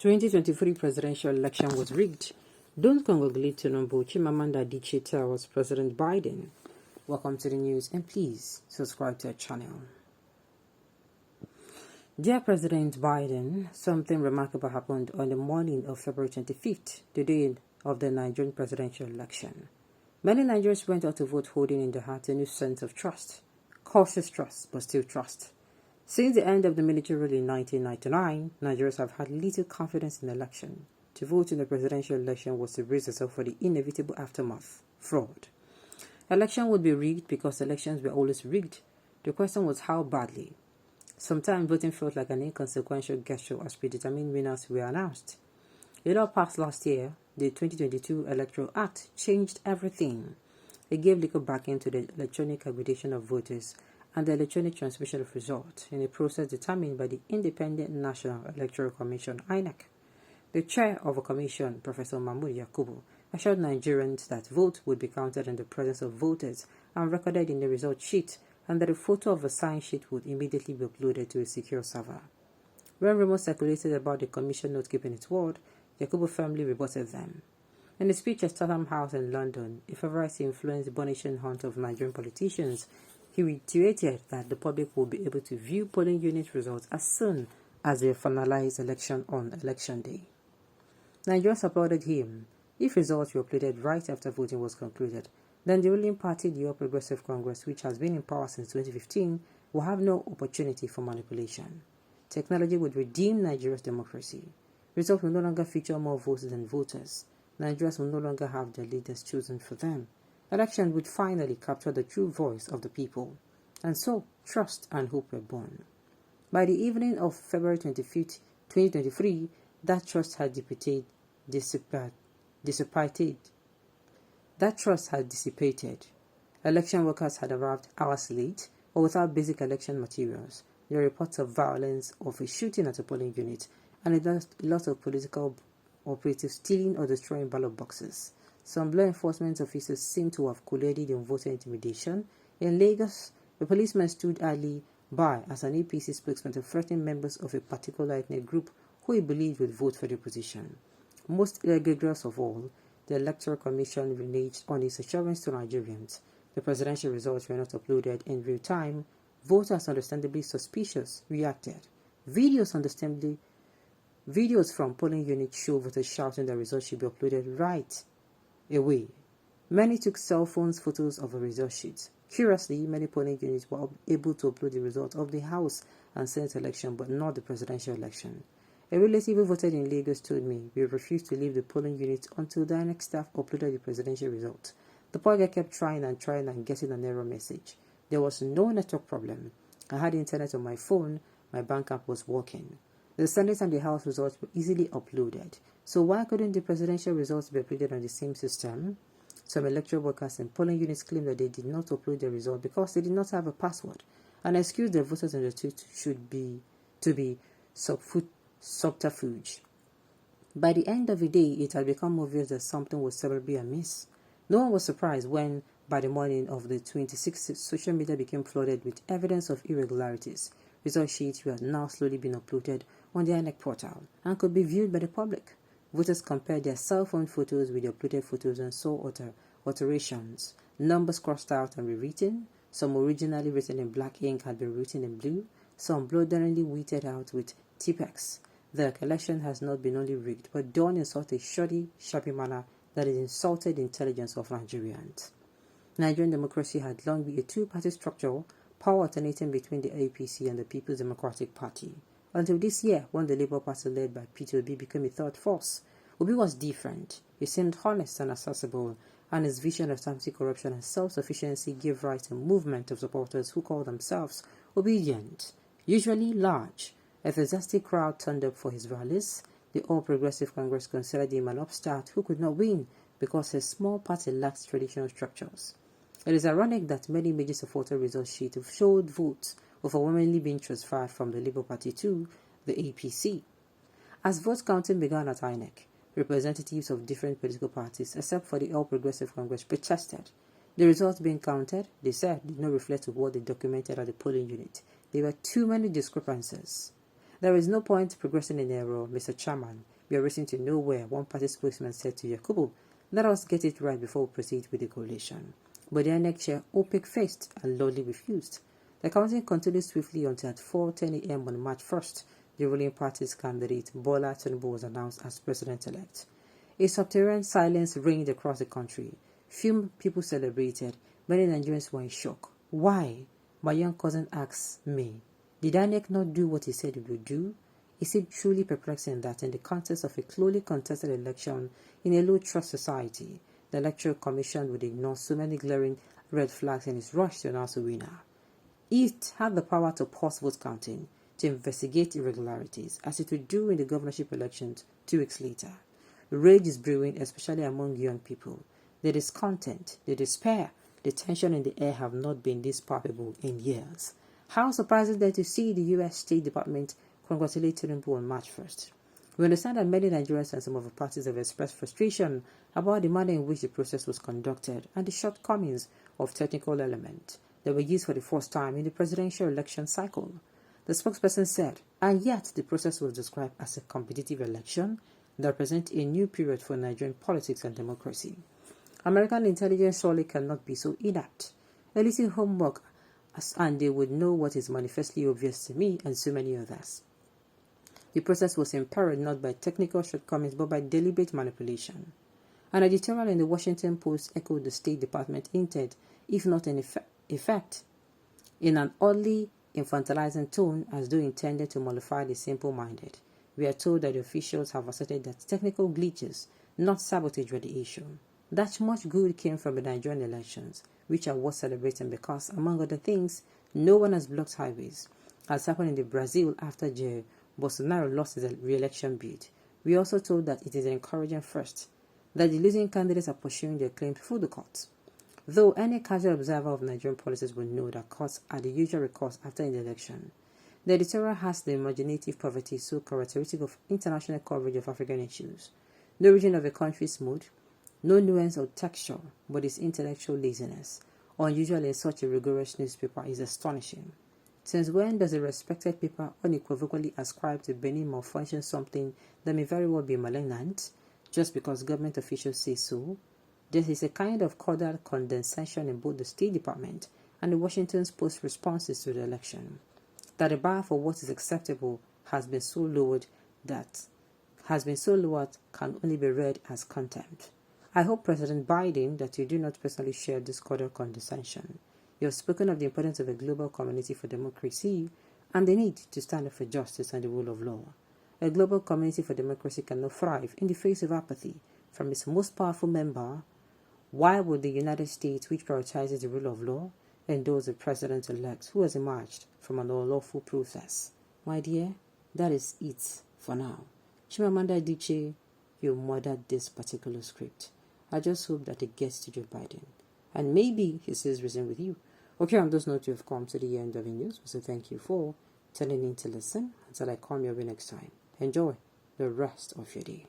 2023 presidential election was rigged. Don't congratulate Tinubu. Chimamanda'S tells President Biden. Welcome to the news and please subscribe to our channel. Dear President Biden, something remarkable happened on the morning of February 25th, the day of the Nigerian presidential election. Many Nigerians went out to vote holding in their heart a new sense of trust. Cautious trust, but still trust. Since the end of the military rule in 1999, Nigerians have had little confidence in the election. To vote in the presidential election was to brace yourself for the inevitable aftermath, fraud. Election would be rigged because elections were always rigged. The question was how badly. Sometimes voting felt like an inconsequential gesture as predetermined winners were announced. A law passed last year, the 2022 Electoral Act, changed everything. It gave legal backing to the electronic aggregation of voters and the electronic transmission of results in a process determined by the Independent National Electoral Commission (INEC). The chair of a commission, Professor Mahmood Yakubu, assured Nigerians that votes would be counted in the presence of voters and recorded in the result sheet, and that a photo of a signed sheet would immediately be uploaded to a secure server. When rumors circulated about the commission not keeping its word, Yakubu firmly rebutted them. In a speech at Chatham House in London, a favorite influenced burnished hunt of Nigerian politicians, he reiterated that the public will be able to view polling unit results as soon as they finalize election on election day. Nigerians applauded him. If results were uploaded right after voting was concluded, then the ruling party, the All Progressive Congress, which has been in power since 2015, will have no opportunity for manipulation. Technology would redeem Nigeria's democracy. Results will no longer feature more votes than voters. Nigerians will no longer have their leaders chosen for them. Election would finally capture the true voice of the people. And so, trust and hope were born. By the evening of February 25th, 2023, that trust had dissipated. Election workers had arrived hours late or without basic election materials. There were reports of violence, of a shooting at a polling unit, and a lot of political operatives stealing or destroying ballot boxes. Some law enforcement officers seem to have colluded in voter intimidation. In Lagos, a policeman stood idly by as an APC spokesman to threaten members of a particular ethnic group who he believed would vote for the opposition. Most egregious of all, the Electoral Commission reneged on its assurance to Nigerians. The presidential results were not uploaded in real time. Voters, understandably suspicious, reacted. Videos from polling units show voters shouting the results should be uploaded right away. Many took cell phones photos of the result sheets. Curiously, many polling units were able to upload the result of the House and Senate election, but not the presidential election. A relative who voted in Lagos told me we refused to leave the polling unit until the INEC staff uploaded the presidential result. The poor guy kept trying and getting an error message. There was no network problem. I had internet on my phone. My bank app was working. The Senate and the House results were easily uploaded. So why couldn't the presidential results be uploaded on the same system? Some electoral workers and polling units claim that they did not upload the result because they did not have a password. An excuse the voters understood to be subterfuge. By the end of the day, it had become obvious that something was severely amiss. No one was surprised when, by the morning of the 26th, social media became flooded with evidence of irregularities. Result sheets were now slowly being uploaded on the INEC portal and could be viewed by the public. Voters compared their cell phone photos with the uploaded photos and saw alterations. Numbers crossed out and rewritten. Some originally written in black ink had been written in blue. Some blatantly weeded out with Tipex. The election has not been only rigged, but done in such a shabby manner that it insulted the intelligence of Nigerians. Nigerian democracy had long been a two-party structure, power alternating between the APC and the People's Democratic Party. Until this year, when the Labour Party led by Peter Obi became a third force. Obi was different. He seemed honest and accessible, and his vision of anti-corruption and self-sufficiency gave rise to a movement of supporters who called themselves obedient, usually large. A enthusiastic crowd turned up for his rallies. The All Progressive Congress considered him an upstart who could not win because his small party lacks traditional structures. It is ironic that many major supporter result sheets showed votes overwhelmingly being transferred from the Labour Party to the APC. As vote counting began at INEC, representatives of different political parties, except for the All Progressive Congress, protested. The results being counted, they said, did not reflect what they documented at the polling unit. There were too many discrepancies. There is no point progressing in error, Mr. Chairman. We are racing to nowhere, one party spokesman said to Yakubu. Let us get it right before we proceed with the coalition. But the INEC chair opaque-faced and loudly refused. The counting continued swiftly until at 4:10 a.m. on March 1st, the ruling party's candidate Bola Tinubu was announced as president-elect. A subterranean silence reigned across the country. Few people celebrated. Many Nigerians were in shock. Why? My young cousin asks me. Did INEC not do what he said it would do? Is it truly perplexing that in the context of a closely contested election in a low-trust society, the Electoral Commission would ignore so many glaring red flags in its rush to announce a winner? It had the power to pause vote counting, to investigate irregularities, as it would do in the governorship elections 2 weeks later. Rage is brewing, especially among young people. The discontent, the despair, the tension in the air have not been this palpable in years. How surprising then to see the U.S. State Department congratulate Tinubu on March 1st. We understand that many Nigerians and some of the parties have expressed frustration about the manner in which the process was conducted and the shortcomings of technical elements that were used for the first time in the presidential election cycle. The spokesperson said, and yet the process was described as a competitive election that represents a new period for Nigerian politics and democracy. American intelligence surely cannot be so inept. A little homework and they would know what is manifestly obvious to me and so many others. The process was imperiled not by technical shortcomings but by deliberate manipulation. An editorial in the Washington Post echoed the State Department intent, if not in effect, in an oddly infantilizing tone as though intended to mollify the simple-minded. We are told that the officials have asserted that technical glitches, not sabotage, were the issue. That much good came from the Nigerian elections, which are worth celebrating because, among other things, no one has blocked highways, as happened in the Brazil after Jair Bolsonaro lost his re-election bid. We are also told that it is encouraging first that the losing candidates are pursuing their claims through the courts. Though any casual observer of Nigerian politics will know that courts are the usual recourse after an election, the editorial has the imaginative poverty so characteristic of international coverage of African issues. No region of a country's mood, no nuance or texture, but its intellectual laziness, unusual in such a rigorous newspaper, is astonishing. Since when does a respected paper unequivocally ascribe to Benin malfunction something that may very well be malignant, just because government officials say so? There is a kind of cordial condescension in both the State Department and the Washington Post responses to the election, that the bar for what is acceptable has been so lowered can only be read as contempt. I hope, President Biden, that you do not personally share this cordial condescension. You have spoken of the importance of a global community for democracy and the need to stand up for justice and the rule of law. A global community for democracy cannot thrive in the face of apathy from its most powerful member. Why would the United States, which prioritizes the rule of law, endorse a president-elect who has emerged from an unlawful process? My dear, that is it for now. Chimamanda'S, you murdered this particular script. I just hope that it gets to Joe Biden. And maybe he sees reason with you. Okay, on those notes, you have come to the end of the news. So thank you for tuning in to listen. Until I come your way next time. Enjoy the rest of your day.